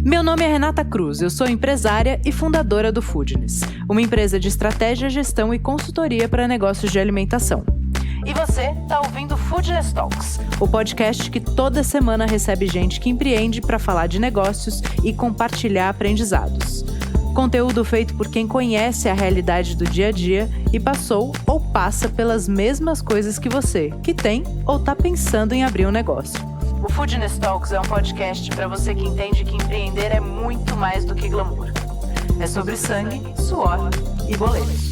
Meu nome é Renata Cruz, eu sou empresária e fundadora do Foodness, uma empresa de estratégia, gestão e consultoria para negócios de alimentação. E você está ouvindo Foodness Talks, o podcast que toda semana recebe gente que empreende para falar de negócios e compartilhar aprendizados. Conteúdo feito por quem conhece a realidade do dia a dia e passou ou passa pelas mesmas coisas que você, que tem ou está pensando em abrir um negócio. O Foodness Talks é um podcast para você que entende que empreender é muito mais do que glamour. É sobre sangue, suor e boletos.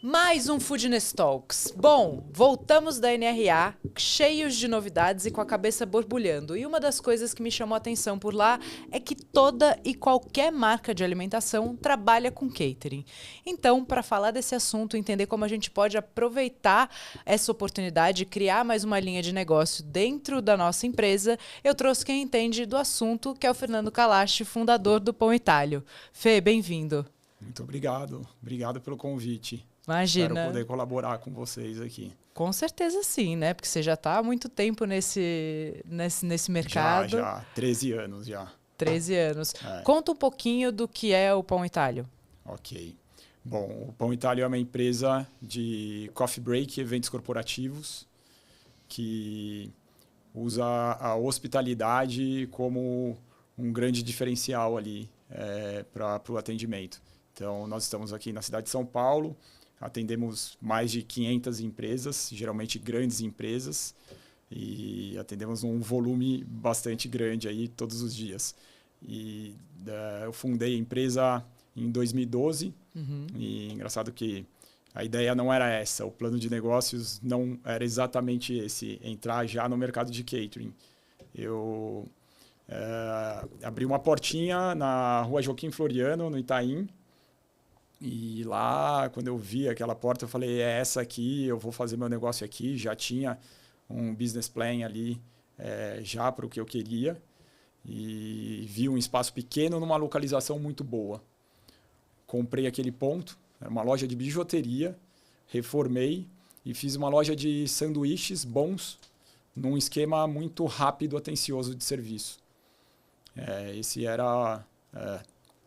Mais um Foodness Talks. Bom, voltamos da NRA, cheios de novidades e com a cabeça borbulhando. E uma das coisas que me chamou a atenção por lá é que toda e qualquer marca de alimentação trabalha com catering. Então, para falar desse assunto, entender como a gente pode aproveitar essa oportunidade e criar mais uma linha de negócio dentro da nossa empresa, eu trouxe quem entende do assunto, que é o Fernando Kalash, fundador do Pão Itálico. Fê, bem-vindo. Muito obrigado. Obrigado pelo convite. Imagina. Espero poder colaborar com vocês aqui. Com certeza sim, né? Porque você já está há muito tempo nesse mercado. Já. 13 anos já. 13 anos. Conta um pouquinho do que é o Pão Itálico. Ok. Bom, o Pão Itálico é uma empresa de coffee break e eventos corporativos que usa a hospitalidade como um grande diferencial ali para o atendimento. Então, nós estamos aqui na cidade de São Paulo. Atendemos mais de 500 empresas, geralmente grandes empresas, e atendemos um volume bastante grande aí todos os dias. E eu fundei a empresa em 2012, e engraçado que a ideia não era essa, o plano de negócios não era exatamente esse, entrar já no mercado de catering. Eu abri uma portinha na Rua Joaquim Floriano, no Itaim. E lá, quando eu vi aquela porta, eu falei, é essa aqui, eu vou fazer meu negócio aqui. Já tinha um business plan ali, já para o que eu queria. E vi um espaço pequeno numa localização muito boa. Comprei aquele ponto, era uma loja de bijuteria, reformei e fiz uma loja de sanduíches bons, num esquema muito rápido, atencioso de serviço. Esse era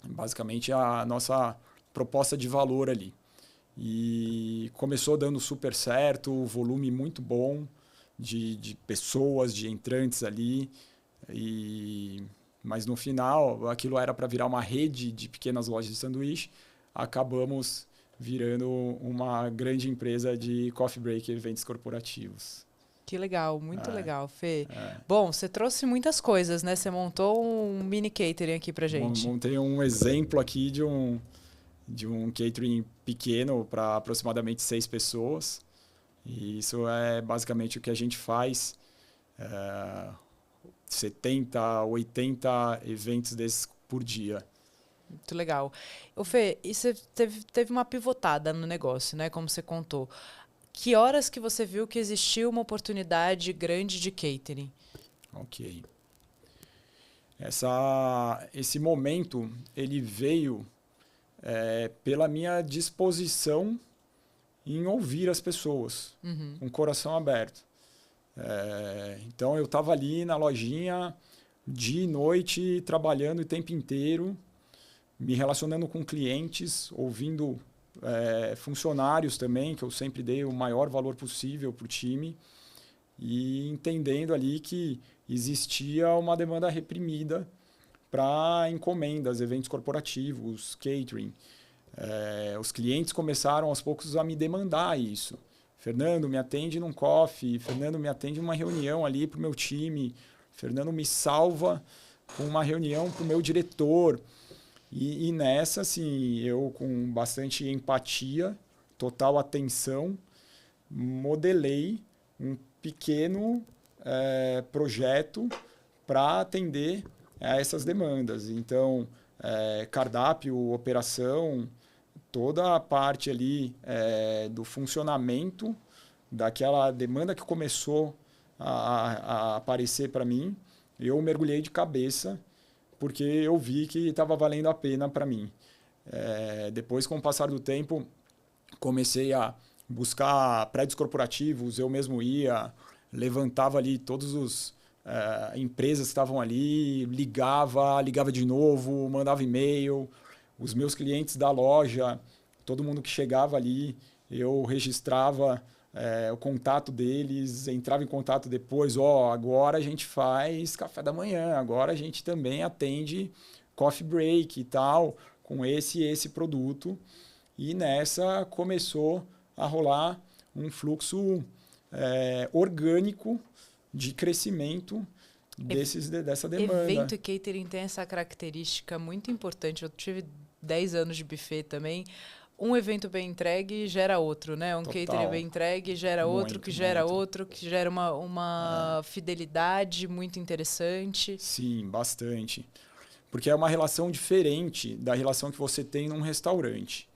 basicamente a nossa proposta de valor ali. E começou dando super certo, volume muito bom de pessoas, de entrantes ali. Mas no final, aquilo era para virar uma rede de pequenas lojas de sanduíche. Acabamos virando uma grande empresa de coffee break e eventos corporativos. Que legal, muito legal, Fê. Bom, você trouxe muitas coisas, né? Você montou um mini catering aqui pra gente. Montei um exemplo aqui de um catering pequeno para aproximadamente 6 pessoas. E isso é basicamente o que a gente faz. 70, 80 eventos desses por dia. Muito legal. Ô Fê, e você teve uma pivotada no negócio, né? Como você contou. Que horas que você viu que existia uma oportunidade grande de catering? Ok. Esse momento, ele veio pela minha disposição em ouvir as pessoas, com o coração aberto. Então, eu estava ali na lojinha, dia e noite, trabalhando o tempo inteiro, me relacionando com clientes, ouvindo funcionários também, que eu sempre dei o maior valor possível para o time, e entendendo ali que existia uma demanda reprimida para encomendas, eventos corporativos, catering. Os clientes começaram aos poucos a me demandar isso. Fernando, me atende num coffee. Fernando, me atende uma reunião ali para o meu time. Fernando, me salva com uma reunião para o meu diretor. E nessa, assim, eu com bastante empatia, total atenção, modelei um pequeno projeto para atender a essas demandas. Então, cardápio, operação, toda a parte ali do funcionamento daquela demanda que começou a aparecer para mim, eu mergulhei de cabeça, porque eu vi que estava valendo a pena para mim. Depois, com o passar do tempo, comecei a buscar prédios corporativos, eu mesmo ia, levantava ali todos os empresas que estavam ali, ligava de novo, mandava e-mail. Os meus clientes da loja, todo mundo que chegava ali, eu registrava o contato deles, entrava em contato depois. Agora a gente faz café da manhã, agora a gente também atende coffee break e tal, com esse produto. E nessa começou a rolar um fluxo orgânico de crescimento dessa demanda. Evento e catering tem essa característica muito importante. Eu tive 10 anos de buffet também. Um evento bem entregue gera outro, né? Um Total. catering bem entregue gera outro, que gera outro, que gera uma fidelidade muito interessante. Sim, bastante. Porque é uma relação diferente da relação que você tem num restaurante.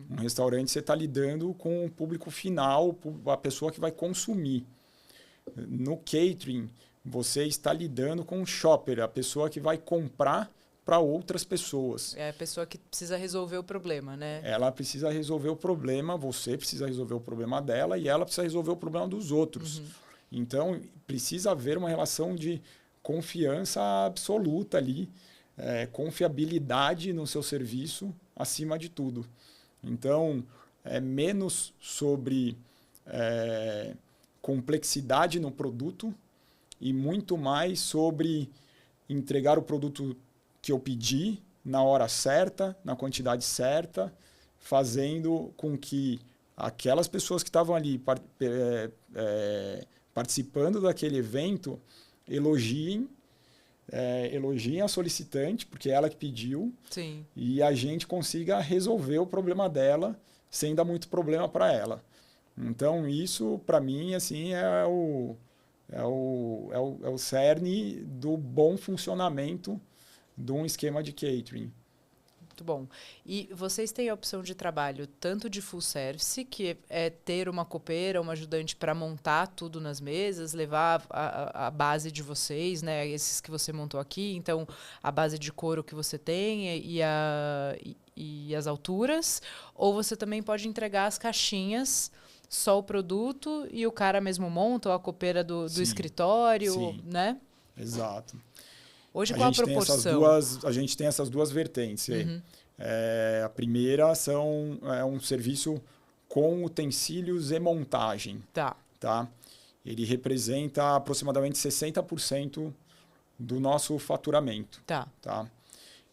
Um restaurante você está lidando com o público final, a pessoa que vai consumir. No catering, você está lidando com o shopper, a pessoa que vai comprar para outras pessoas. É a pessoa que precisa resolver o problema, né? Ela precisa resolver o problema, você precisa resolver o problema dela e ela precisa resolver o problema dos outros. Então, precisa haver uma relação de confiança absoluta ali, confiabilidade no seu serviço acima de tudo. Então, é menos sobre complexidade no produto e muito mais sobre entregar o produto que eu pedi na hora certa, na quantidade certa, fazendo com que aquelas pessoas que estavam ali participando daquele evento elogiem a solicitante, porque é ela que pediu. Sim. E a gente consiga resolver o problema dela sem dar muito problema para ela. Então, isso, para mim, assim, é o cerne do bom funcionamento de um esquema de catering. Muito bom. E vocês têm a opção de trabalho tanto de full service, que é ter uma copeira, uma ajudante para montar tudo nas mesas, levar a base de vocês, né, esses que você montou aqui, então a base de couro que você tem e as alturas, ou você também pode entregar as caixinhas, só o produto, e o cara mesmo monta, ou a copeira do escritório, sim. Né? Exato. Hoje, qual a proporção? A gente tem essas duas vertentes aí. A primeira é um serviço com utensílios e montagem. Tá. Ele representa aproximadamente 60% do nosso faturamento. Tá.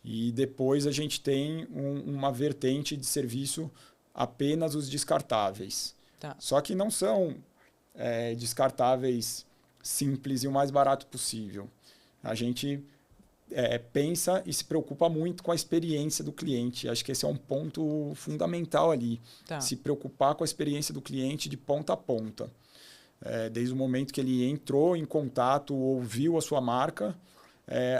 E depois a gente tem uma vertente de serviço apenas os descartáveis. Tá. Só que não são descartáveis simples e o mais barato possível. A gente pensa e se preocupa muito com a experiência do cliente. Acho que esse é um ponto fundamental ali. Tá. Se preocupar com a experiência do cliente de ponta a ponta. Desde o momento que ele entrou em contato, ouviu a sua marca,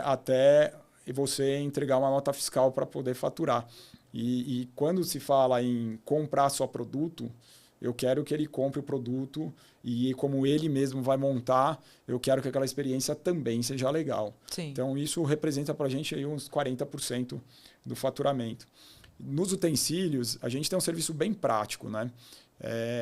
até você entregar uma nota fiscal para poder faturar. E quando se fala em comprar só produto, eu quero que ele compre o produto e como ele mesmo vai montar, eu quero que aquela experiência também seja legal. Sim. Então, isso representa para a gente aí uns 40% do faturamento. Nos utensílios, a gente tem um serviço bem prático, né?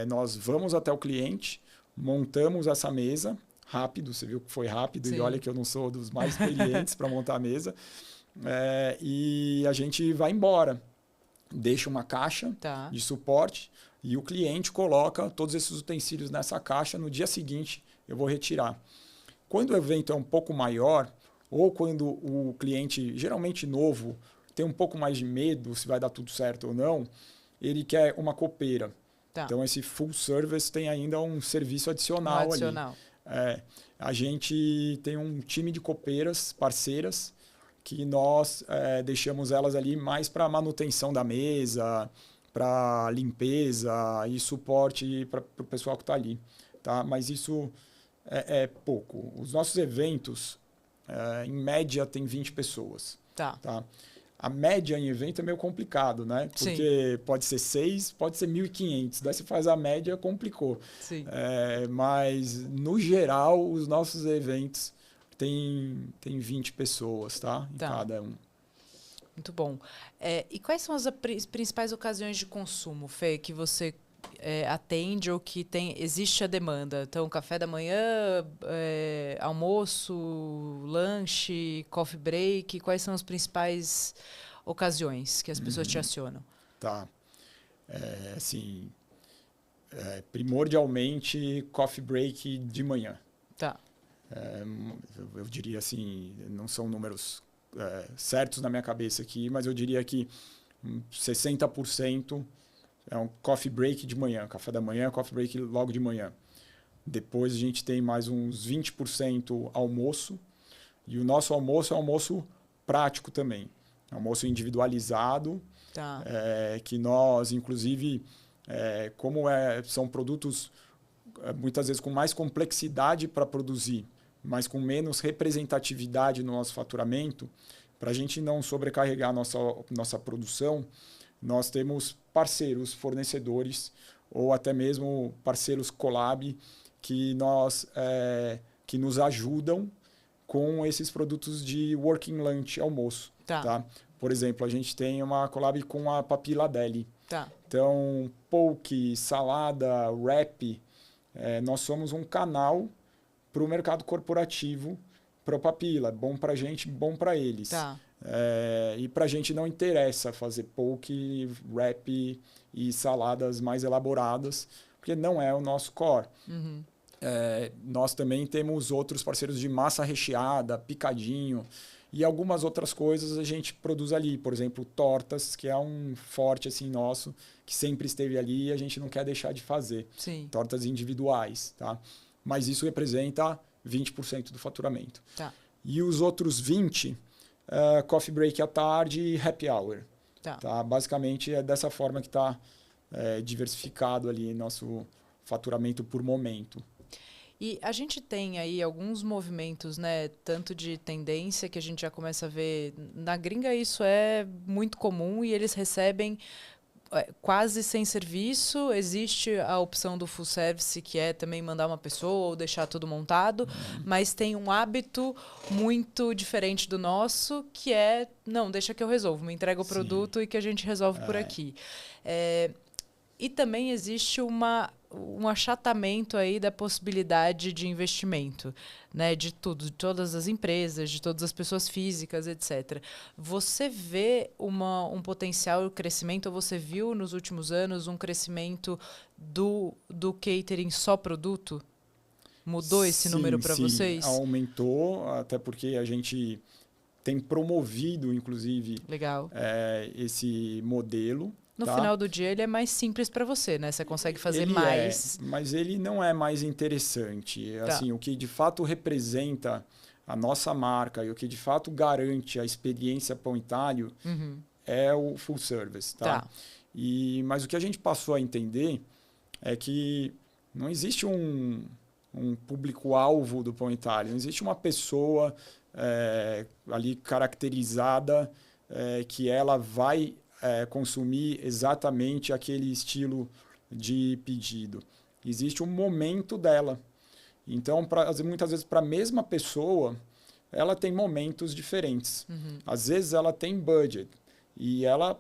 Nós vamos até o cliente, montamos essa mesa, rápido, você viu que foi rápido. Sim. E olha que eu não sou dos mais experientes para montar a mesa. E a gente vai embora. Deixa uma caixa de suporte e o cliente coloca todos esses utensílios nessa caixa. No dia seguinte, eu vou retirar. Quando o evento é um pouco maior, ou quando o cliente, geralmente novo, tem um pouco mais de medo se vai dar tudo certo ou não, ele quer uma copeira. Tá. Então, esse full service tem ainda um serviço adicional ali. A gente tem um time de copeiras parceiras que nós deixamos elas ali mais para manutenção da mesa, para limpeza e suporte para o pessoal que está ali. Tá? Mas isso é pouco. Os nossos eventos, em média, tem 20 pessoas. Tá. A média em evento é meio complicado, né? Porque pode ser 6, pode ser 1.500. Daí você faz a média, complicou. Sim. Mas, no geral, os nossos eventos tem 20 pessoas, tá? Em cada um. Muito bom. E quais são as principais ocasiões de consumo, Fê, que você atende ou que existe a demanda? Então, café da manhã, almoço, lanche, coffee break, quais são as principais ocasiões que as pessoas te acionam? Tá. Assim, primordialmente, coffee break de manhã. Tá. Eu diria assim, não são números certos na minha cabeça aqui, mas eu diria que 60% é um coffee break de manhã, café da manhã, coffee break logo de manhã. Depois a gente tem mais uns 20% almoço, e o nosso almoço é um almoço prático também. É um almoço individualizado, Tá. Que nós, inclusive, como são produtos muitas vezes com mais complexidade para produzir, mas com menos representatividade no nosso faturamento, para a gente não sobrecarregar a nossa produção, nós temos parceiros, fornecedores ou até mesmo parceiros collab que nos ajudam com esses produtos de working lunch, almoço. Tá? Por exemplo, a gente tem uma collab com a Papila Deli. Tá. Então, poke, salada, wrap, nós somos um canal para o mercado corporativo, para o Papila. Bom para a gente, bom para eles. Tá. E para a gente não interessa fazer poke, wrap e saladas mais elaboradas, porque não é o nosso core. Uhum. Nós também temos outros parceiros de massa recheada, picadinho e algumas outras coisas a gente produz ali. Por exemplo, tortas, que é um forte assim, nosso, que sempre esteve ali e a gente não quer deixar de fazer. Sim. Tortas individuais. Tá? Mas isso representa 20% do faturamento. Tá. E os outros 20%, coffee break à tarde e happy hour. Tá? Basicamente é dessa forma que está diversificado ali nosso faturamento por momento. E a gente tem aí alguns movimentos, né, tanto de tendência que a gente já começa a ver. Na gringa isso é muito comum e eles recebem quase sem serviço. Existe a opção do full service, que é também mandar uma pessoa ou deixar tudo montado, mas tem um hábito muito diferente do nosso, que é, não, deixa que eu resolvo, me entrega o produto e que a gente resolve por aqui. E também existe um achatamento aí da possibilidade de investimento, né, de tudo, de todas as empresas, de todas as pessoas físicas, etc. Você vê um potencial crescimento, ou você viu nos últimos anos um crescimento do catering só produto? Mudou esse número para vocês? Aumentou, até porque a gente tem promovido, inclusive, Legal. Esse modelo. No final do dia, ele é mais simples para você, né? Você consegue fazer ele mais. Mas ele não é mais interessante. Assim, o que de fato representa a nossa marca e o que de fato garante a experiência Pão e Talho é o full service. Tá? Mas o que a gente passou a entender é que não existe um público-alvo do Pão e Talho. Não existe uma pessoa ali caracterizada que ela vai consumir exatamente aquele estilo de pedido. Existe um momento dela. Então, muitas vezes, para a mesma pessoa, ela tem momentos diferentes. Às vezes, ela tem budget e ela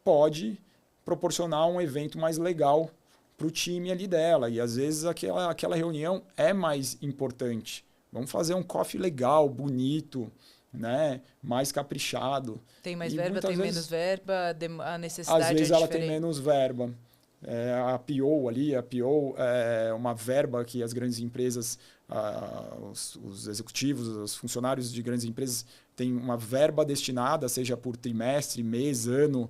pode proporcionar um evento mais legal para o time ali dela. E, às vezes, aquela reunião é mais importante. Vamos fazer um coffee legal, bonito, né, mais caprichado. Tem mais verba, tem menos verba, a necessidade às vezes é ela diferente. tem menos verba. A PO é uma verba que as grandes empresas, os executivos, os funcionários de grandes empresas têm uma verba destinada, seja por trimestre, mês, ano,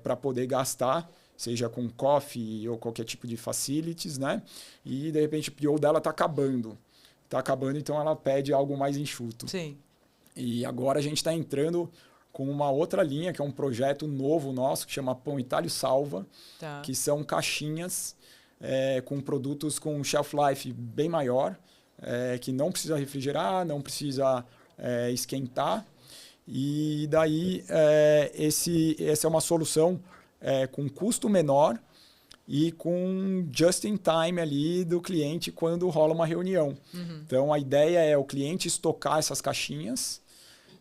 para poder gastar, seja com coffee ou qualquer tipo de facilities, né? E de repente o PO dela está acabando. Está acabando, então ela pede algo mais enxuto. Sim. E agora a gente está entrando com uma outra linha, que é um projeto novo nosso, que chama Pão e Talho Salva, que são caixinhas com produtos com shelf life bem maior, que não precisa refrigerar, não precisa esquentar. E daí essa é uma solução com custo menor e com just in time ali do cliente quando rola uma reunião. Então a ideia é o cliente estocar essas caixinhas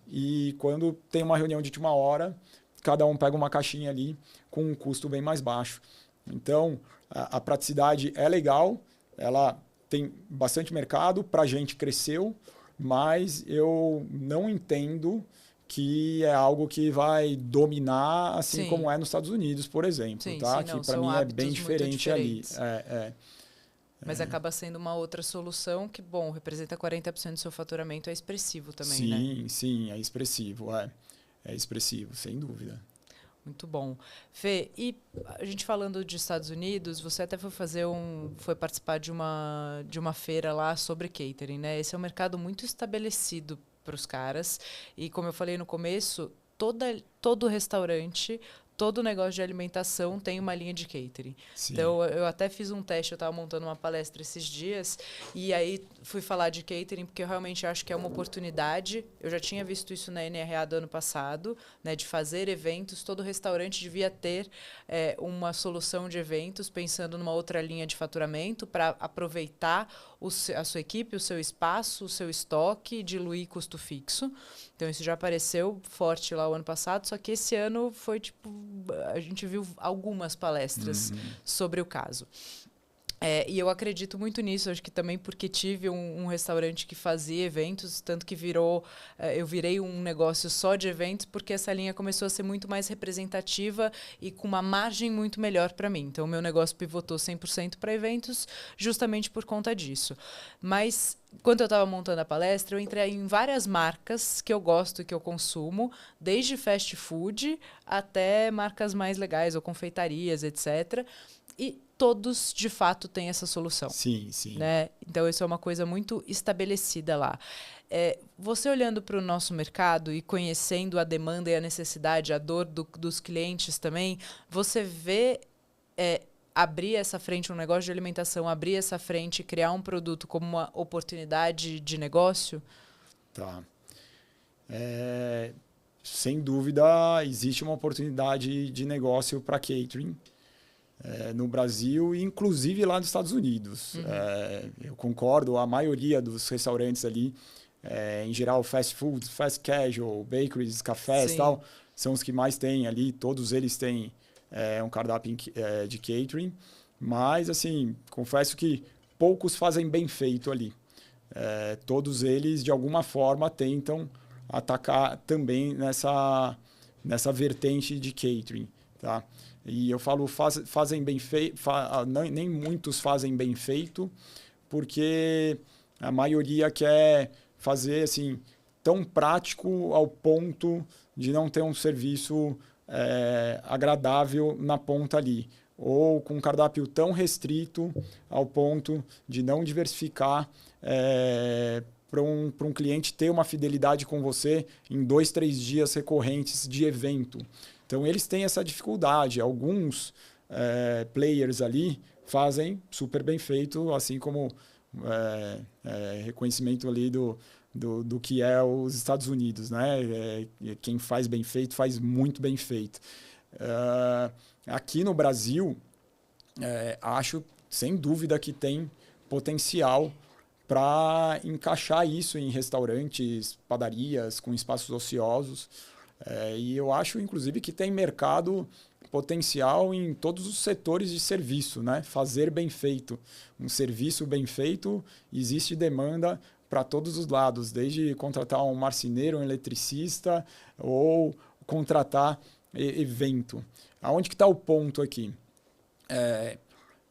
e quando tem uma reunião de última hora, cada um pega uma caixinha ali com um custo bem mais baixo. Então, a praticidade é legal, ela tem bastante mercado, para a gente cresceu, mas eu não entendo que é algo que vai dominar, assim como é nos Estados Unidos, por exemplo, tá? Que para mim é bem diferente ali. Mas acaba sendo uma outra solução que, bom, representa 40% do seu faturamento, é expressivo também, né? Sim, é expressivo, é expressivo, sem dúvida. Muito bom. Fê, e a gente falando de Estados Unidos, você até foi participar de uma feira lá sobre catering, né? Esse é um mercado muito estabelecido para os caras. E como eu falei no começo, todo restaurante, todo negócio de alimentação tem uma linha de catering. Sim. Então, eu até fiz um teste, eu estava montando uma palestra esses dias, e aí fui falar de catering, porque eu realmente acho que é uma oportunidade. Eu já tinha visto isso na NRA do ano passado, né, de fazer eventos. Todo restaurante devia ter uma solução de eventos, pensando numa outra linha de faturamento, para aproveitar a sua equipe, o seu espaço, o seu estoque, diluir custo fixo. Então, isso já apareceu forte lá o ano passado, só que esse ano foi a gente viu algumas palestras sobre o caso. E eu acredito muito nisso, acho que também porque tive um restaurante que fazia eventos, tanto que eu virei um negócio só de eventos, porque essa linha começou a ser muito mais representativa e com uma margem muito melhor para mim. Então, o meu negócio pivotou 100% para eventos, justamente por conta disso. Mas, quando eu estava montando a palestra, eu entrei em várias marcas que eu gosto e que eu consumo, desde fast food até marcas mais legais, ou confeitarias, etc., e todos, de fato, têm essa solução. Sim. Né? Então, isso é uma coisa muito estabelecida lá. Você olhando para o nosso mercado e conhecendo a demanda e a necessidade, a dor dos clientes também, você vê abrir essa frente, um negócio de alimentação, abrir essa frente e criar um produto como uma oportunidade de negócio? Tá. Sem dúvida, existe uma oportunidade de negócio para catering. No Brasil e inclusive lá nos Estados Unidos. Eu concordo, a maioria dos restaurantes ali, em geral fast food, fast casual, bakeries, cafés e tal, são os que mais têm ali, todos eles têm um cardápio de catering, mas assim, confesso que poucos fazem bem feito ali. Todos eles, de alguma forma, tentam atacar também nessa vertente de catering, tá? E eu falo fazem bem feito, nem muitos fazem bem feito, porque a maioria quer fazer assim tão prático ao ponto de não ter um serviço agradável na ponta ali, ou com um cardápio tão restrito ao ponto de não diversificar para um cliente ter uma fidelidade com você em 2, 3 dias recorrentes de evento. Então, eles têm essa dificuldade. Alguns players ali fazem super bem feito, assim como reconhecimento ali do que é os Estados Unidos, né? Quem faz bem feito, faz muito bem feito. Aqui no Brasil, acho, sem dúvida, que tem potencial para encaixar isso em restaurantes, padarias, com espaços ociosos. E eu acho, inclusive, que tem mercado potencial em todos os setores de serviço, né? Fazer bem feito. Um serviço bem feito, existe demanda para todos os lados, desde contratar um marceneiro, um eletricista, ou contratar evento. Aonde que está o ponto aqui?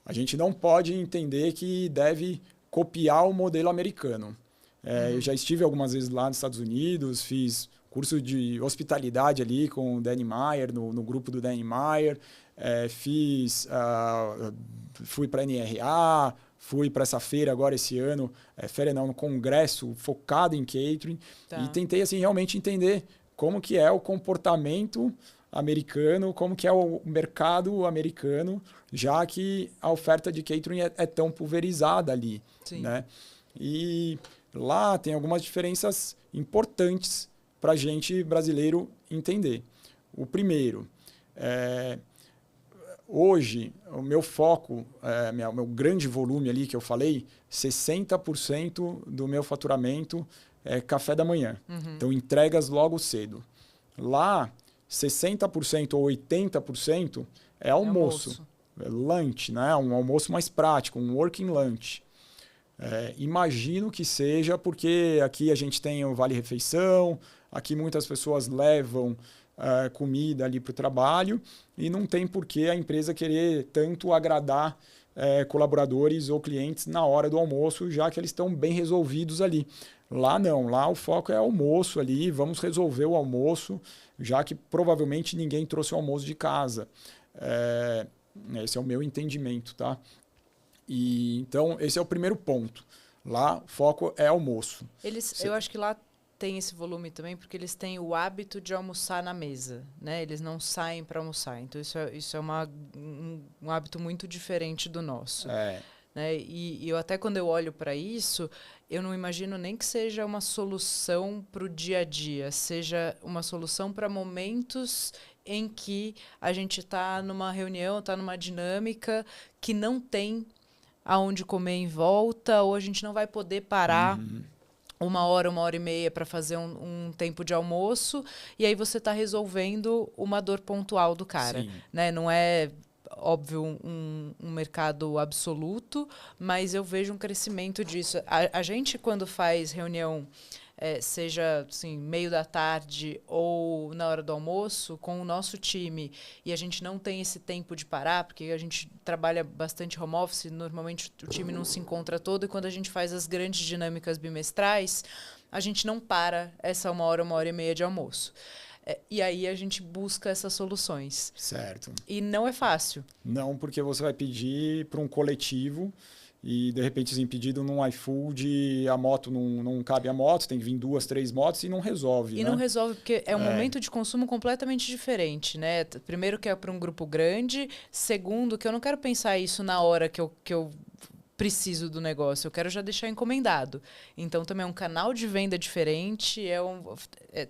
A gente não pode entender que deve copiar o modelo americano. Eu já estive algumas vezes lá nos Estados Unidos, fiz curso de hospitalidade ali com o Danny Meyer, no grupo do Danny Meyer. Fui para a NRA, fui para essa feira agora esse ano, no congresso focado em catering. Tá. E tentei assim, realmente entender como que é o comportamento americano, como que é o mercado americano, já que a oferta de catering é tão pulverizada ali. Sim. Né? E lá tem algumas diferenças importantes para a gente brasileiro entender. O primeiro, hoje, o meu foco, meu grande volume ali que eu falei, 60% do meu faturamento é café da manhã. Então, entregas logo cedo. Lá, 60% ou 80% é almoço. lunch, né? Um almoço mais prático, um working lunch. Imagino que seja porque aqui a gente tem o vale-refeição, aqui muitas pessoas levam comida ali para o trabalho e não tem por que a empresa querer tanto agradar colaboradores ou clientes na hora do almoço, já que eles estão bem resolvidos ali. Lá não, lá o foco é almoço ali, vamos resolver o almoço, já que provavelmente ninguém trouxe o almoço de casa. Esse é o meu entendimento, tá? E, então, esse é o primeiro ponto. Lá, o foco é almoço. Eu acho que lá tem esse volume também, porque eles têm o hábito de almoçar na mesa, né? Eles não saem para almoçar. Então, isso é um hábito muito diferente do nosso. Né? E eu até quando eu olho para isso, eu não imagino nem que seja uma solução para o dia a dia, seja uma solução para momentos em que a gente está numa reunião, está numa dinâmica que não tem aonde comer em volta, ou a gente não vai poder parar uma hora e meia para fazer um tempo de almoço, e aí você está resolvendo uma dor pontual do cara. Né? Não é, óbvio, um mercado absoluto, mas eu vejo um crescimento disso. A gente, quando faz reunião, seja assim, meio da tarde ou na hora do almoço, com o nosso time, e a gente não tem esse tempo de parar, porque a gente trabalha bastante home office, normalmente o time não se encontra todo, e quando a gente faz as grandes dinâmicas bimestrais, a gente não para essa uma hora e meia de almoço. E aí a gente busca essas soluções. Certo. E não é fácil. Não, porque você vai pedir para um coletivo e, de repente, assim, pedido num iFood, a moto não cabe a moto, tem que vir 2, 3 motos e não resolve. E né? não resolve, porque é um momento de consumo completamente diferente, né? Primeiro que é para um grupo grande, segundo que eu não quero pensar isso na hora que eu preciso do negócio, eu quero já deixar encomendado. Então também é um canal de venda diferente,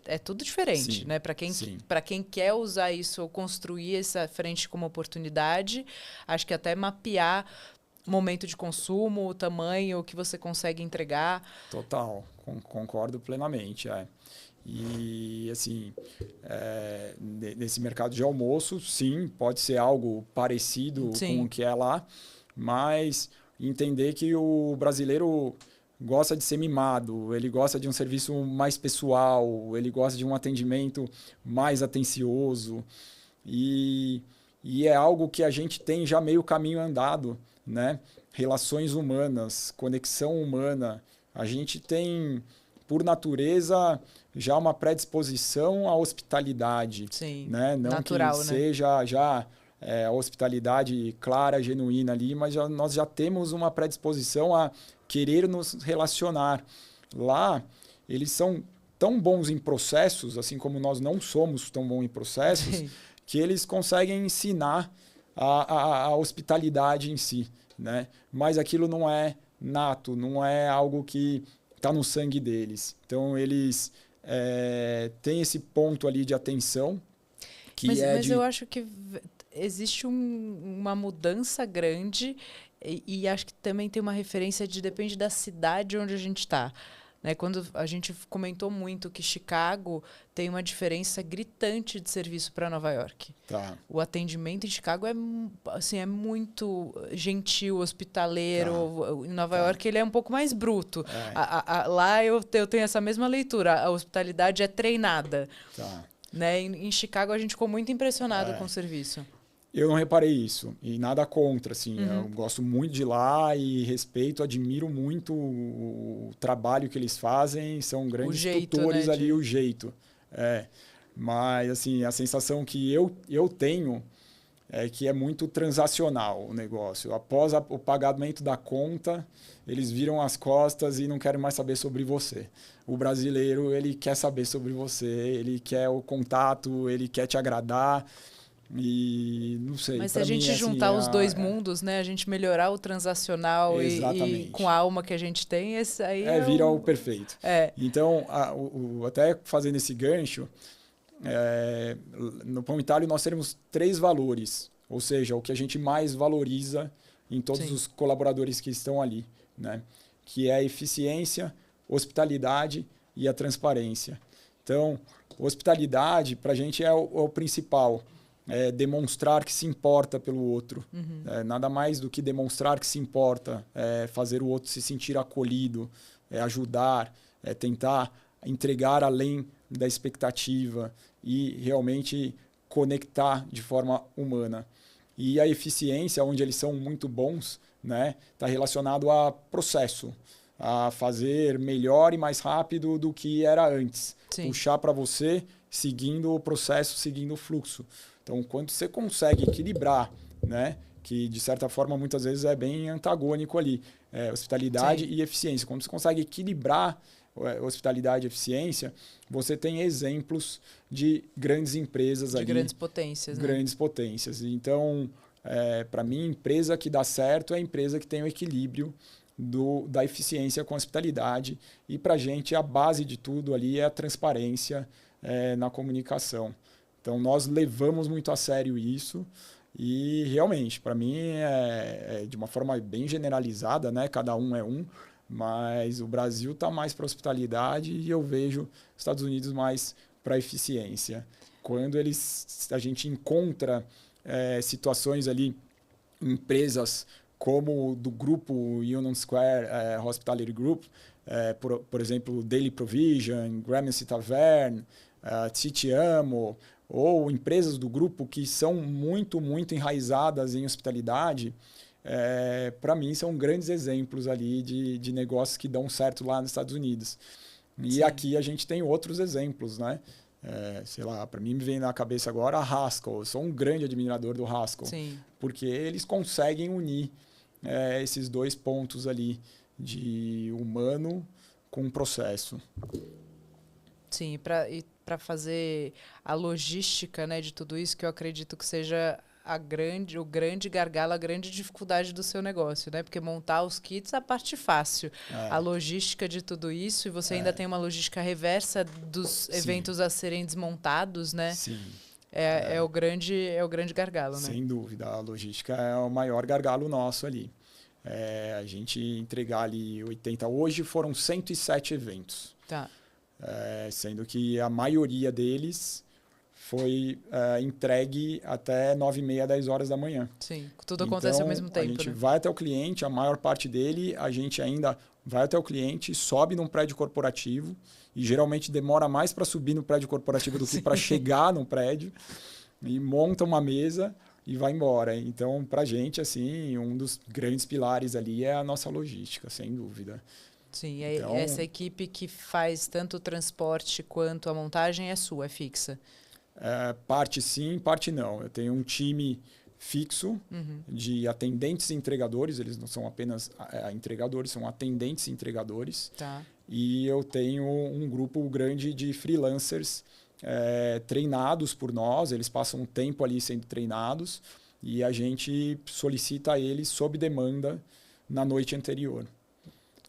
é tudo diferente, Sim, né? Para quem quer usar isso ou construir essa frente como oportunidade, acho que até mapear momento de consumo, o tamanho que você consegue entregar. Total, concordo plenamente. E, assim, nesse mercado de almoço, sim, pode ser algo parecido com o que é lá, mas entender que o brasileiro gosta de ser mimado, ele gosta de um serviço mais pessoal, ele gosta de um atendimento mais atencioso, e é algo que a gente tem já meio caminho andado, né? Relações humanas, conexão humana. A gente tem, por natureza, já uma predisposição à hospitalidade. Sim, né? Não natural, que seja já a hospitalidade clara, genuína ali, mas nós já temos uma predisposição a querer nos relacionar. Lá, eles são tão bons em processos, assim como nós não somos tão bons em processos, Sim. que eles conseguem ensinar a hospitalidade em si, né? Mas aquilo não é nato, não é algo que está no sangue deles. Então, eles têm esse ponto ali de atenção. Mas eu acho que existe uma mudança grande e acho que também tem uma referência depende da cidade onde a gente está. Né? Quando a gente comentou muito que Chicago tem uma diferença gritante de serviço para Nova York. Tá. O atendimento em Chicago é muito gentil, hospitaleiro. Tá. Em Nova York ele é um pouco mais bruto. Lá eu tenho essa mesma leitura. A hospitalidade é treinada. Tá. Né? Em Chicago a gente ficou muito impressionado com o serviço. Eu não reparei isso, e nada contra, assim, eu gosto muito de lá e respeito, admiro muito o trabalho que eles fazem, são grandes tutores, né, ali, o jeito. Mas, assim, a sensação que eu tenho é que é muito transacional o negócio. Após o pagamento da conta, eles viram as costas e não querem mais saber sobre você. O brasileiro, ele quer saber sobre você, ele quer o contato, ele quer te agradar. E não sei. Mas se a gente juntar os dois mundos, né? A gente melhorar o transacional e com a alma que a gente tem, esse aí vira o perfeito. Então, até fazendo esse gancho, no Pão Itália nós temos 3 valores, ou seja, o que a gente mais valoriza em todos os colaboradores que estão ali, né? Que é a eficiência, hospitalidade e a transparência. Então, hospitalidade para a gente é o principal. demonstrar que se importa pelo outro. Nada mais do que demonstrar que se importa, fazer o outro se sentir acolhido, ajudar, tentar entregar além da expectativa e realmente conectar de forma humana. E a eficiência, onde eles são muito bons, né, está relacionado a processo, a fazer melhor e mais rápido do que era antes. Sim. Puxar para você, seguindo o processo, seguindo o fluxo. Então, quando você consegue equilibrar, né, que de certa forma muitas vezes é bem antagônico ali, hospitalidade e eficiência. Quando você consegue equilibrar hospitalidade e eficiência, você tem exemplos de grandes empresas ali. De grandes potências. Grandes potências. Então, para mim, empresa que dá certo é a empresa que tem o equilíbrio da eficiência com a hospitalidade. E para a gente, a base de tudo ali é a transparência na comunicação. Então, nós levamos muito a sério isso. E, realmente, para mim, de uma forma bem generalizada, né? Cada um é um. Mas o Brasil está mais para hospitalidade e eu vejo os Estados Unidos mais para eficiência. Quando a gente encontra situações ali, empresas como do grupo Union Square Hospitality Group, por exemplo, Daily Provision, Gramercy Tavern, Te Amo, ou empresas do grupo que são muito, muito enraizadas em hospitalidade, para mim são grandes exemplos ali de negócios que dão certo lá nos Estados Unidos. E Sim. Aqui a gente tem outros exemplos, né? Sei lá, para mim me vem na cabeça agora a Haskell. Eu sou um grande admirador do Haskell. Sim. Porque eles conseguem unir esses dois pontos ali de humano com processo. Sim, e para fazer a logística, né, de tudo isso, que eu acredito que seja o grande gargalo, a grande dificuldade do seu negócio, né? Porque montar os kits é a parte fácil. A logística de tudo isso, e você ainda tem uma logística reversa dos eventos a serem desmontados, né? Sim. É o grande gargalo, né? Sem dúvida, a logística é o maior gargalo nosso ali. A gente entregar ali 80... Hoje foram 107 eventos. Tá. Sendo que a maioria deles foi entregue até 9h30, 10 horas da manhã. Sim, tudo acontece ao mesmo tempo. A gente né? vai até o cliente, a maior parte dele, a gente ainda vai até o cliente, sobe num prédio corporativo, e geralmente demora mais para subir no prédio corporativo do que para chegar no prédio, e monta uma mesa e vai embora. Então, para a gente, assim, um dos grandes pilares ali é a nossa logística, sem dúvida. Sim, então, essa equipe que faz tanto o transporte quanto a montagem é sua, é fixa? Parte sim, parte não. Eu tenho um time fixo de atendentes e entregadores, eles não são apenas entregadores, são atendentes e entregadores. Tá. E eu tenho um grupo grande de freelancers treinados por nós, eles passam um tempo ali sendo treinados e a gente solicita eles sob demanda na noite anterior.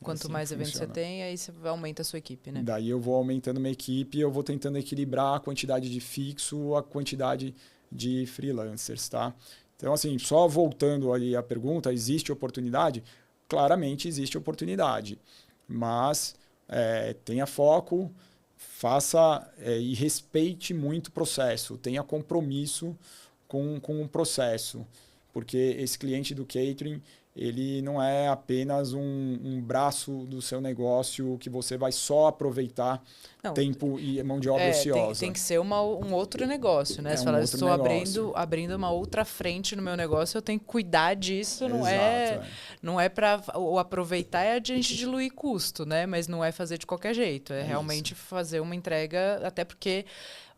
Quanto mais eventos você tem, aí você aumenta a sua equipe, né? Daí eu vou aumentando minha equipe, eu vou tentando equilibrar a quantidade de fixo, a quantidade de freelancers, tá? Então, assim, só voltando aí à pergunta, existe oportunidade? Claramente existe oportunidade, mas tenha foco, faça e respeite muito o processo, tenha compromisso com o processo, porque esse cliente do catering, ele não é apenas um braço do seu negócio que você vai só aproveitar tempo e mão de obra ociosa. Tem que ser um outro negócio, né? Você fala, estou abrindo uma outra frente no meu negócio, eu tenho que cuidar disso, não é para aproveitar, é a gente diluir custo, né? Mas não é fazer de qualquer jeito, é realmente fazer uma entrega, até porque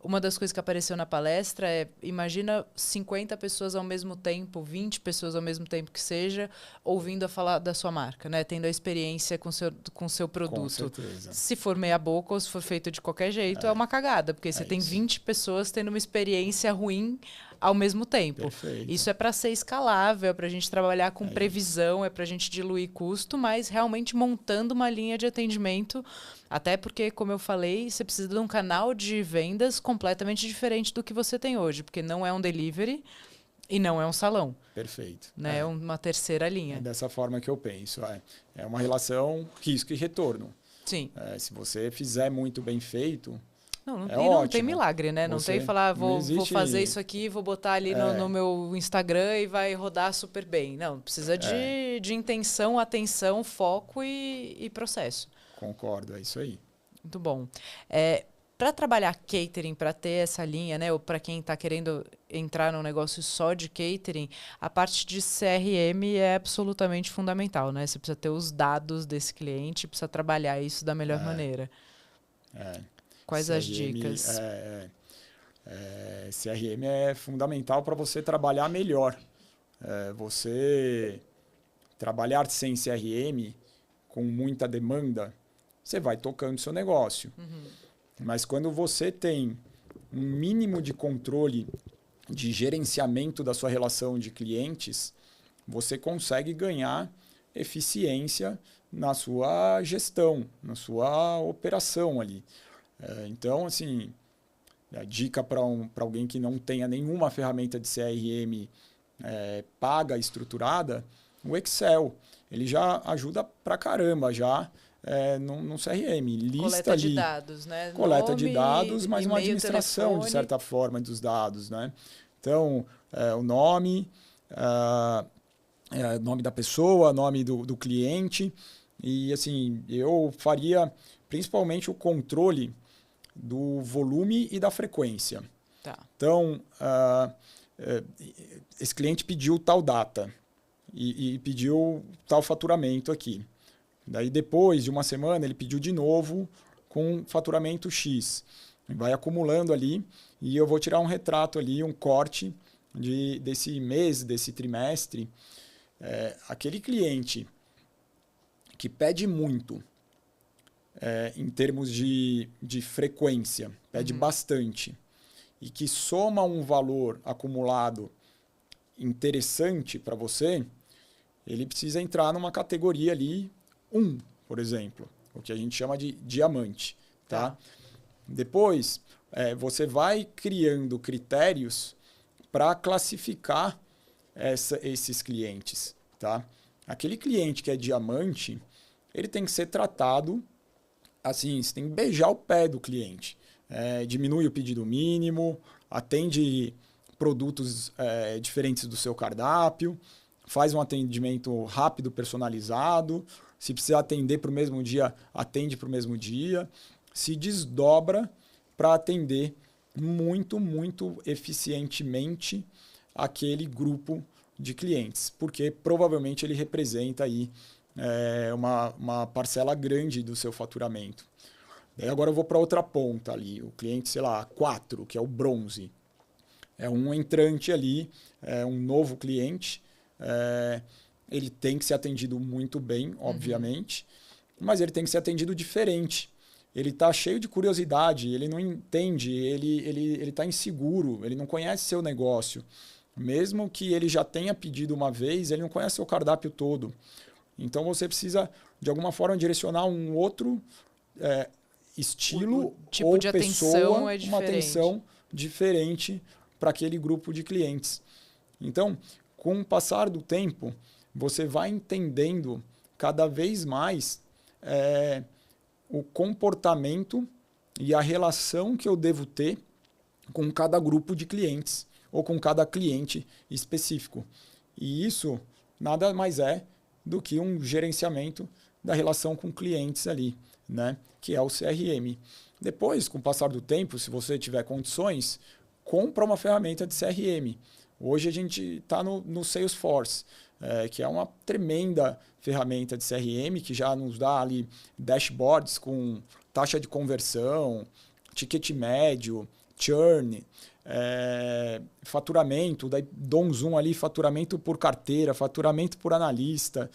uma das coisas que apareceu na palestra imagina 50 pessoas ao mesmo tempo, 20 pessoas ao mesmo tempo que seja, ouvindo a falar da sua marca, né? Tendo a experiência com o seu produto. Com certeza. Se for meia boca ou se for feito de qualquer jeito, é uma cagada, porque você tem 20 pessoas tendo uma experiência ruim ao mesmo tempo. Perfeito. Isso é para ser escalável, é para a gente trabalhar com previsão, é para a gente diluir custo, mas realmente montando uma linha de atendimento, até porque, como eu falei, você precisa de um canal de vendas completamente diferente do que você tem hoje, porque não é um delivery e não é um salão. Perfeito. Né? É uma terceira linha. É dessa forma que eu penso. É uma relação risco e retorno. Sim. Se você fizer muito bem feito, Não ótimo. tem milagre, né? Não tem falar, vou fazer isso aqui, vou botar ali no meu Instagram e vai rodar super bem. Não, precisa de intenção, atenção, foco e processo. Concordo, é isso aí. Muito bom. Para trabalhar catering, para ter essa linha, né, ou para quem está querendo entrar num negócio só de catering, a parte de CRM é absolutamente fundamental, né? Você precisa ter os dados desse cliente, precisa trabalhar isso da melhor maneira. Quais CRM, as dicas? CRM é fundamental para você trabalhar melhor. Você trabalhar sem CRM, com muita demanda, você vai tocando seu negócio. Mas quando você tem um mínimo de controle de gerenciamento da sua relação de clientes, você consegue ganhar eficiência na sua gestão, na sua operação ali. Então, assim, a dica para alguém que não tenha nenhuma ferramenta de CRM paga, estruturada, o Excel. Ele já ajuda pra caramba já no CRM. Lista coleta de ali, dados, né? Coleta Nome, de dados, mas uma e-mail, administração, telefone. de certa forma, dos dados, né? Então, o nome, nome da pessoa, nome do cliente. E, assim, eu faria principalmente o controle do volume e da frequência. Tá. Então, esse cliente pediu tal data e pediu tal faturamento aqui. Daí, depois de uma semana, ele pediu de novo com faturamento X. Vai acumulando ali e eu vou tirar um retrato ali, um corte desse mês, desse trimestre. Aquele cliente que pede muito em termos de frequência, pede bastante, e que soma um valor acumulado interessante para você, ele precisa entrar numa categoria ali 1, por exemplo, o que a gente chama de diamante. Tá? Depois, você vai criando critérios para classificar esses clientes. Tá? Aquele cliente que é diamante, ele tem que ser tratado assim, você tem que beijar o pé do cliente. Diminui o pedido mínimo, atende produtos diferentes do seu cardápio, faz um atendimento rápido, personalizado. Se precisar atender para o mesmo dia, atende para o mesmo dia. Se desdobra para atender muito, muito eficientemente aquele grupo de clientes, porque provavelmente ele representa aí uma parcela grande do seu faturamento. Daí agora eu vou para outra ponta ali, o cliente, sei lá, 4, que é o bronze. É um entrante ali, um novo cliente. Ele tem que ser atendido muito bem, obviamente, mas ele tem que ser atendido diferente. Ele está cheio de curiosidade, ele não entende, ele está inseguro, ele não conhece seu negócio. Mesmo que ele já tenha pedido uma vez, ele não conhece o cardápio todo. Então você precisa, de alguma forma, direcionar um outro estilo o tipo ou de pessoa, atenção é uma atenção diferente para aquele grupo de clientes. Então, com o passar do tempo, você vai entendendo cada vez mais o comportamento e a relação que eu devo ter com cada grupo de clientes ou com cada cliente específico. E isso nada mais é do que um gerenciamento da relação com clientes ali, né? Que é o CRM. Depois, com o passar do tempo, se você tiver condições, compra uma ferramenta de CRM. Hoje a gente está no Salesforce, que é uma tremenda ferramenta de CRM que já nos dá ali dashboards com taxa de conversão, ticket médio, churn, faturamento, daí dou um zoom ali, faturamento por carteira, faturamento por analista,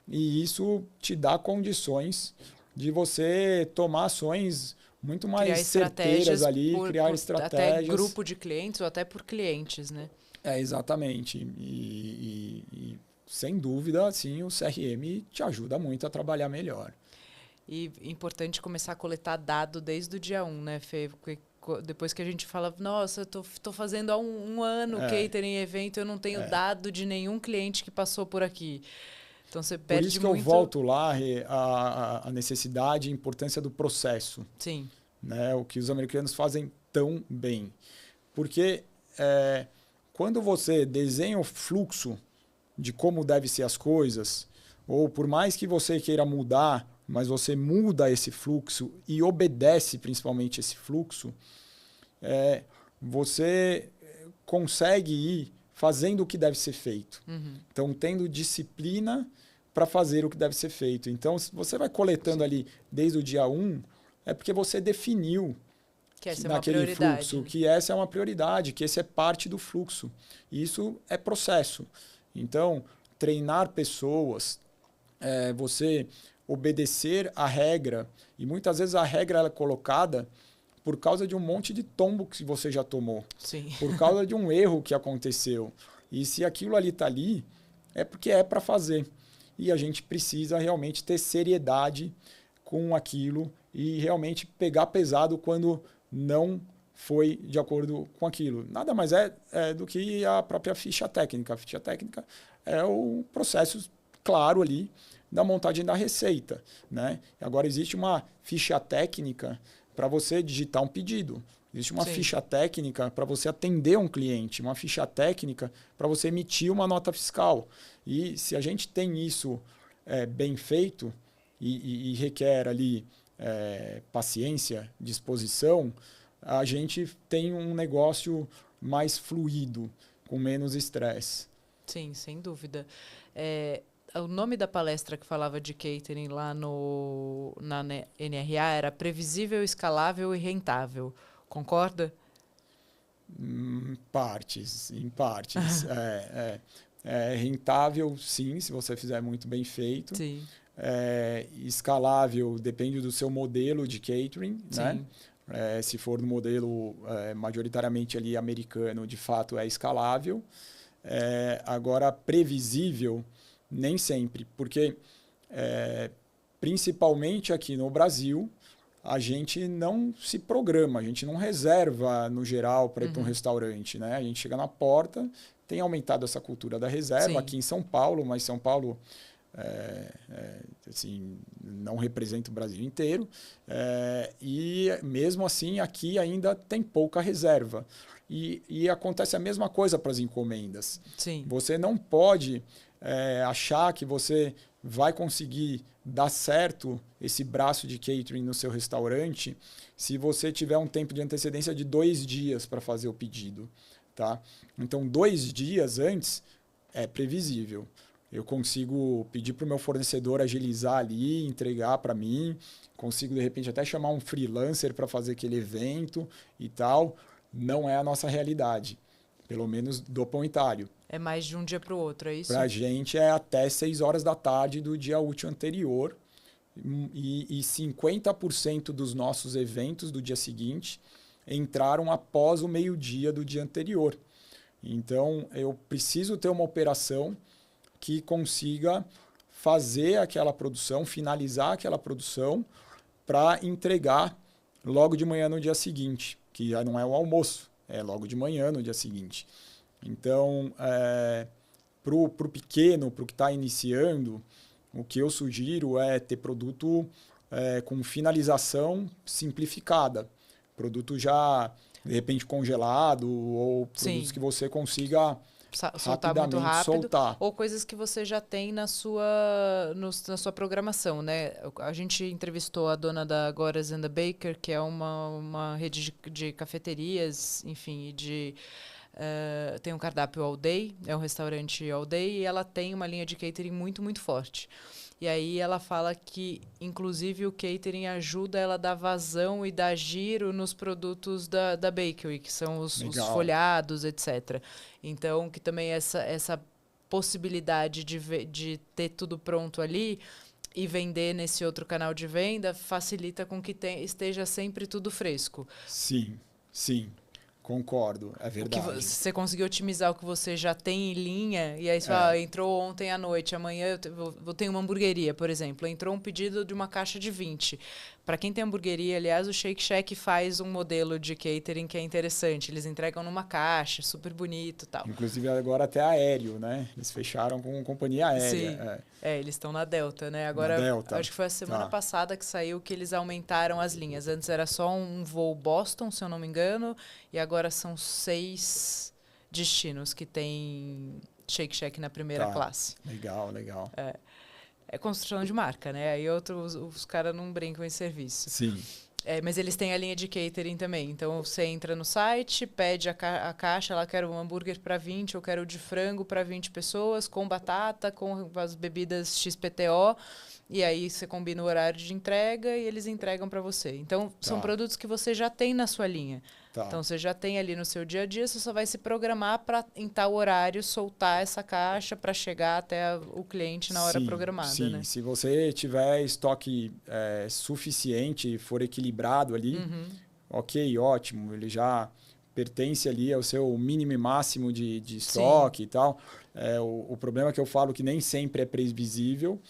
e isso te dá condições de você tomar ações muito mais certeiras ali, criar estratégias. Até grupo de clientes ou até por clientes, né? Exatamente. E sem dúvida, assim, o CRM te ajuda muito a trabalhar melhor. E importante começar a coletar dado desde o dia 1, né, Fê? Porque depois que a gente fala, nossa, eu tô fazendo há um ano catering, evento, eu não tenho dado de nenhum cliente que passou por aqui. Então você perde muito. Por isso que eu volto lá a necessidade e a importância do processo. Sim. né? O que os americanos fazem tão bem. Porque quando você desenha o fluxo de como devem ser as coisas, ou por mais que você queira mudar, mas você muda esse fluxo e obedece principalmente esse fluxo, você consegue ir fazendo o que deve ser feito. Uhum. Então, tendo disciplina para fazer o que deve ser feito. Então, se você vai coletando ali desde o dia 1, é porque você definiu que essa naquele é uma prioridade, fluxo, né? que essa é uma prioridade, que esse é parte do fluxo. E isso é processo. Então, treinar pessoas, você obedecer a regra, e muitas vezes a regra ela é colocada por causa de um monte de tombo que você já tomou. Sim. Por causa de um erro que aconteceu. E se aquilo ali está ali, é porque é para fazer. E a gente precisa realmente ter seriedade com aquilo e realmente pegar pesado quando não foi de acordo com aquilo. Nada mais é do que a própria ficha técnica. A ficha técnica é o processo claro ali da montagem da receita, né? Agora existe uma ficha técnica para você digitar um pedido. Existe uma ficha técnica para você atender um cliente, uma ficha técnica para você emitir uma nota fiscal. E se a gente tem isso bem feito e requer ali paciência, disposição, a gente tem um negócio mais fluido, com menos estresse. Sim, sem dúvida. O nome da palestra que falava de catering lá na NRA era Previsível, Escalável e Rentável. Concorda? Em partes. Rentável, sim, se você fizer muito bem feito. Sim. Escalável depende do seu modelo de catering, Sim. né? Se for no modelo majoritariamente ali americano, de fato é escalável. Agora, previsível, nem sempre, porque principalmente aqui no Brasil, a gente não se programa, a gente não reserva no geral para ir para um restaurante, né? A gente chega na porta, tem aumentado essa cultura da reserva aqui em São Paulo, mas São Paulo assim, não representa o Brasil inteiro, e mesmo assim aqui ainda tem pouca reserva. E acontece a mesma coisa para as encomendas. Sim. Você não pode achar que você vai conseguir dar certo esse braço de catering no seu restaurante se você tiver um tempo de antecedência de 2 dias para fazer o pedido. Tá? Então, 2 dias antes é previsível. Eu consigo pedir para o meu fornecedor agilizar ali, entregar para mim, consigo, de repente, até chamar um freelancer para fazer aquele evento e tal. Não é a nossa realidade, pelo menos do Pão Itália. É mais de um dia para o outro, é isso? Para a gente é até 6 horas da tarde do dia útil anterior e 50% dos nossos eventos do dia seguinte entraram após o meio-dia do dia anterior. Então, eu preciso ter uma operação que consiga fazer aquela produção, finalizar aquela produção para entregar logo de manhã no dia seguinte, que já não é o almoço, é logo de manhã no dia seguinte. Então, para o pequeno, para o que está iniciando, o que eu sugiro é ter produto com finalização simplificada. Produto já, de repente, congelado ou produtos que você consiga soltar muito rápido, soltar. Ou coisas que você já tem na sua programação, né? A gente entrevistou a dona da Goras and the Baker, que é uma rede de cafeterias, enfim, tem um cardápio all day, é um restaurante all day, e ela tem uma linha de catering muito, muito forte. E aí ela fala que, inclusive, o catering ajuda ela a dar vazão e dar giro nos produtos da bakery, que são os folhados, etc. Então, que também essa possibilidade de ter tudo pronto ali e vender nesse outro canal de venda facilita com que esteja sempre tudo fresco. Sim, sim. Concordo, é verdade. Você conseguiu otimizar o que você já tem em linha, e aí você fala, entrou ontem à noite, amanhã eu vou ter uma hamburgueria, por exemplo, entrou um pedido de uma caixa de 20. Para quem tem hamburgueria, aliás, o Shake Shack faz um modelo de catering que é interessante. Eles entregam numa caixa, super bonito e tal. Inclusive agora até aéreo, né? Eles fecharam com companhia aérea. Sim, eles estão na Delta, né? Agora, Na Delta. acho que foi a semana passada que saiu que eles aumentaram as linhas. Antes era só um voo Boston, se eu não me engano, e agora são 6 destinos que tem Shake Shack na primeira classe. Legal. É construção de marca, né? Aí os caras não brincam em serviço. Sim. Mas eles têm a linha de catering também. Então, você entra no site, pede a caixa, lá quero um hambúrguer para 20, eu quero de frango para 20 pessoas, com batata, com as bebidas XPTO. E aí, você combina o horário de entrega e eles entregam para você. Então, são produtos que você já tem na sua linha. Então, você já tem ali no seu dia a dia, você só vai se programar para, em tal horário, soltar essa caixa para chegar até o cliente na hora programada. Sim, né? Se você tiver estoque suficiente, for equilibrado ali, ok, ótimo, ele já pertence ali ao seu mínimo e máximo de estoque e tal. O problema é que eu falo que nem sempre é previsível,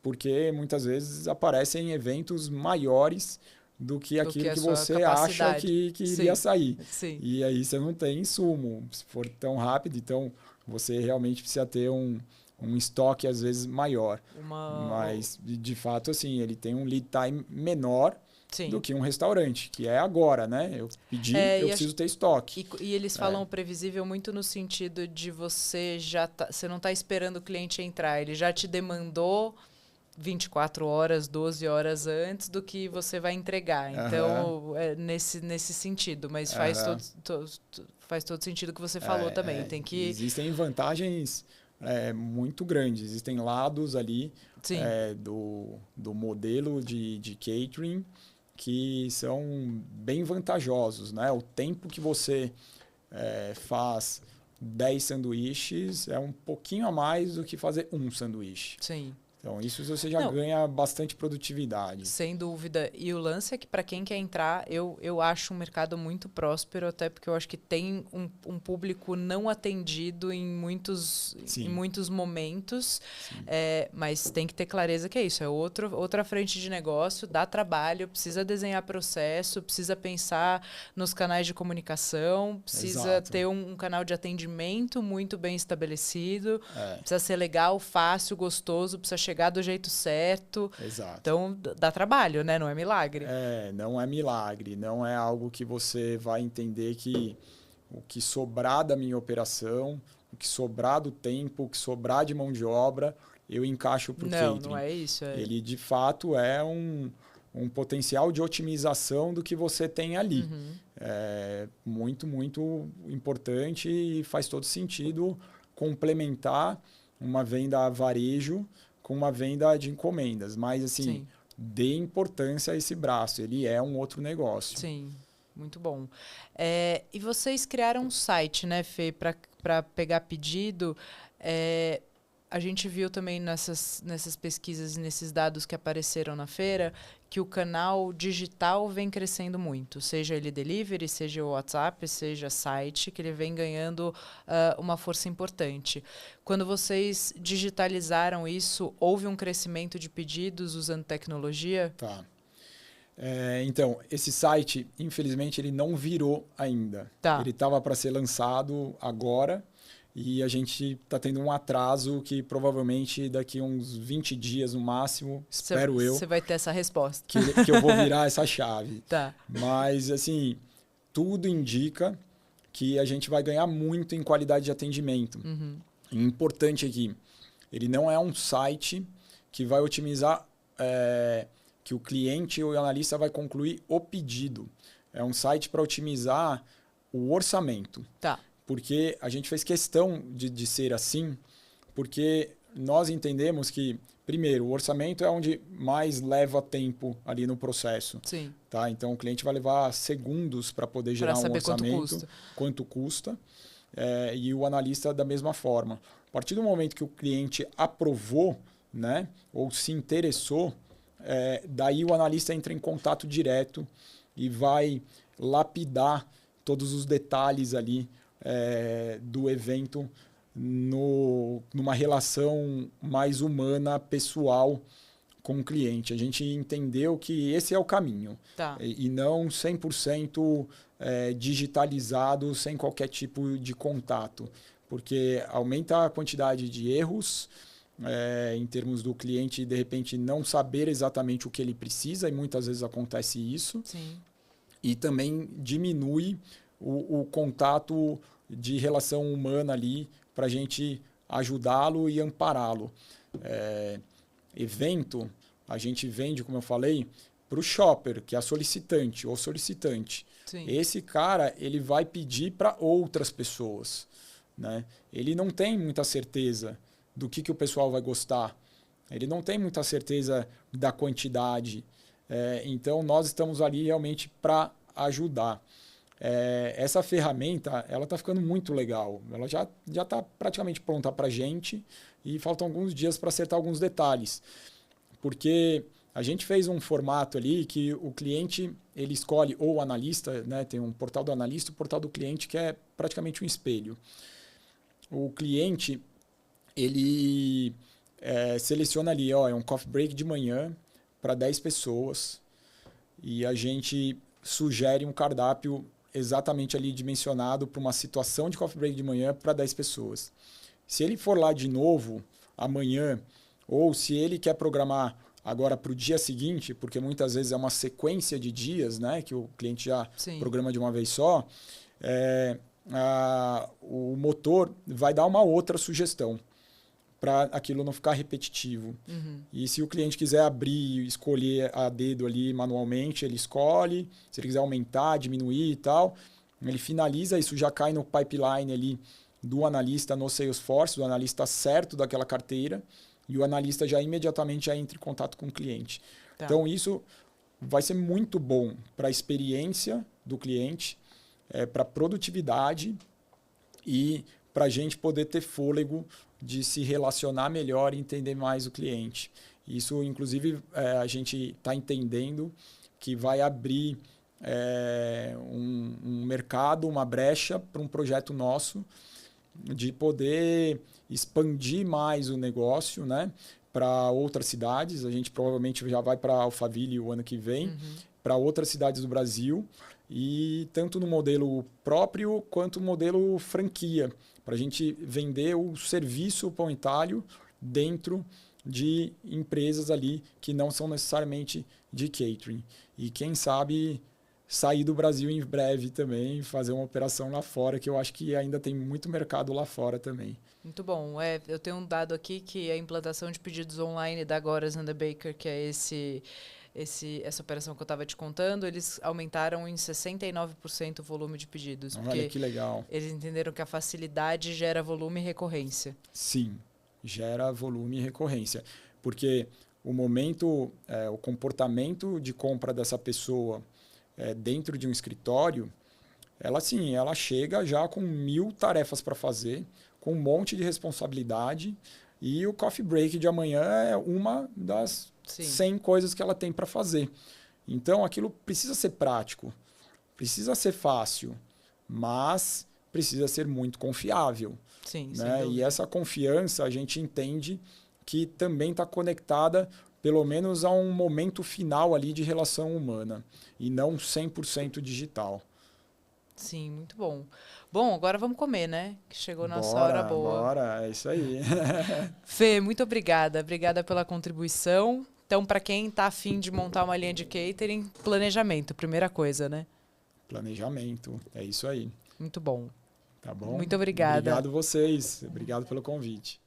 porque muitas vezes aparecem eventos maiores do que aquilo que você acha que iria sair. Sim. E aí você não tem insumo, se for tão rápido, então você realmente precisa ter um estoque às vezes maior. Mas, de fato, assim, ele tem um lead time menor do que um restaurante, que é agora, né? Eu pedi, eu preciso ter estoque. E eles falam previsível muito no sentido de você você não está esperando o cliente entrar, ele já te demandou 24 horas, 12 horas antes do que você vai entregar. Então, é nesse sentido. Mas faz todo sentido o que você falou também. Tem que... Existem vantagens muito grandes. Existem lados ali do modelo de catering que são bem vantajosos, né? O tempo que você faz 10 sanduíches é um pouquinho a mais do que fazer um sanduíche. Sim. Então, isso você já ganha bastante produtividade. Sem dúvida. E o lance é que, para quem quer entrar, eu acho um mercado muito próspero, até porque eu acho que tem um público não atendido em muitos momentos. Mas tem que ter clareza que é isso. É outra frente de negócio, dá trabalho, precisa desenhar processo, precisa pensar nos canais de comunicação, precisa ter um canal de atendimento muito bem estabelecido, precisa ser legal, fácil, gostoso, precisa chegar do jeito certo. Exato. Então, dá trabalho, né? Não é milagre. Não é milagre. Não é algo que você vai entender que o que sobrar da minha operação, o que sobrar do tempo, o que sobrar de mão de obra, eu encaixo para o catering. Não é isso. Ele, de fato, é um potencial de otimização do que você tem ali. É muito, muito importante e faz todo sentido complementar uma venda a varejo com uma venda de encomendas. Mas, assim, dê importância a esse braço. Ele é um outro negócio. Sim, muito bom. E vocês criaram um site, né, Fê, para pegar pedido. A gente viu também nessas pesquisas e nesses dados que apareceram na feira que o canal digital vem crescendo muito, seja ele delivery, seja o WhatsApp, seja site, que ele vem ganhando uma força importante. Quando vocês digitalizaram isso, houve um crescimento de pedidos usando tecnologia? Tá. Então, esse site, infelizmente, ele não virou ainda. Ele estava para ser lançado agora, e a gente está tendo um atraso que provavelmente daqui a uns 20 dias no máximo, espero eu. Você vai ter essa resposta. Que eu vou virar essa chave. Tá. Mas, assim, tudo indica que a gente vai ganhar muito em qualidade de atendimento. Importante aqui, ele não é um site que vai otimizar, que o cliente ou o analista vai concluir o pedido. É um site para otimizar o orçamento. Tá. Porque a gente fez questão de ser assim, porque nós entendemos que, primeiro, o orçamento é onde mais leva tempo ali no processo. Sim. Tá? Então, o cliente vai levar segundos para poder gerar um orçamento, quanto custa, e o analista da mesma forma. A partir do momento que o cliente aprovou, né, ou se interessou, daí o analista entra em contato direto e vai lapidar todos os detalhes ali do evento numa relação mais humana, pessoal com o cliente. A gente entendeu que esse é o caminho. Tá. E não 100% digitalizado, sem qualquer tipo de contato. Porque aumenta a quantidade de erros, em termos do cliente, de repente, não saber exatamente o que ele precisa, e muitas vezes acontece isso. Sim. E também diminui o contato de relação humana ali para a gente ajudá-lo e ampará-lo. Evento, a gente vende, como eu falei, para o shopper, que é a solicitante ou solicitante. Sim. Esse cara, ele vai pedir para outras pessoas, né? Ele não tem muita certeza do que o pessoal vai gostar. Ele não tem muita certeza da quantidade. Então, nós estamos ali realmente para ajudar. Essa ferramenta, ela está ficando muito legal. Ela já está praticamente pronta para a gente e faltam alguns dias para acertar alguns detalhes. Porque a gente fez um formato ali que o cliente ele escolhe, ou o analista, né? Tem um portal do analista e o portal do cliente, que é praticamente um espelho. O cliente, ele seleciona ali, é um coffee break de manhã para 10 pessoas e a gente sugere um cardápio exatamente ali dimensionado para uma situação de coffee break de manhã para 10 pessoas. Se ele for lá de novo amanhã, ou se ele quer programar agora para o dia seguinte, porque muitas vezes é uma sequência de dias, né, que o cliente já Sim. programa de uma vez só, o motor vai dar uma outra sugestão para aquilo não ficar repetitivo. Uhum. E se o cliente quiser abrir e escolher a dedo ali manualmente, ele escolhe. Se ele quiser aumentar, diminuir e tal, ele finaliza, isso já cai no pipeline ali do analista no Salesforce, do analista certo daquela carteira, e o analista já imediatamente já entra em contato com o cliente. Tá. Então, isso vai ser muito bom para a experiência do cliente, para a produtividade e para a gente poder ter fôlego de se relacionar melhor e entender mais o cliente. Isso, inclusive, a gente está entendendo que vai abrir um mercado, uma brecha para um projeto nosso de poder expandir mais o negócio, né, para outras cidades. A gente provavelmente já vai para Alphaville o ano que vem, para outras cidades do Brasil, e tanto no modelo próprio quanto no modelo franquia, para a gente vender o serviço Pão e Talho dentro de empresas ali que não são necessariamente de catering. E quem sabe sair do Brasil em breve também, fazer uma operação lá fora, que eu acho que ainda tem muito mercado lá fora também. Muito bom. Eu tenho um dado aqui que a implantação de pedidos online da Goras and the Baker, que é essa operação que eu estava te contando, eles aumentaram em 69% o volume de pedidos. Olha que legal. Eles entenderam que a facilidade gera volume e recorrência. Sim, gera volume e recorrência. Porque o momento, o comportamento de compra dessa pessoa dentro de um escritório, ela chega já com 1000 tarefas para fazer, com um monte de responsabilidade, e o coffee break de amanhã é uma das 100 coisas que ela tem para fazer. Então, aquilo precisa ser prático, precisa ser fácil, mas precisa ser muito confiável. Sim, né? E essa confiança a gente entende que também está conectada pelo menos a um momento final ali de relação humana e não 100% digital. Sim, muito bom. Bom, agora vamos comer, né? Que chegou nossa Bora, hora boa. Bora, é isso aí. Fê, muito obrigada. Obrigada pela contribuição. Então, para quem está afim de montar uma linha de catering, planejamento, primeira coisa, né? Planejamento, é isso aí. Muito bom. Tá bom? Muito obrigada. Obrigado vocês. Obrigado pelo convite.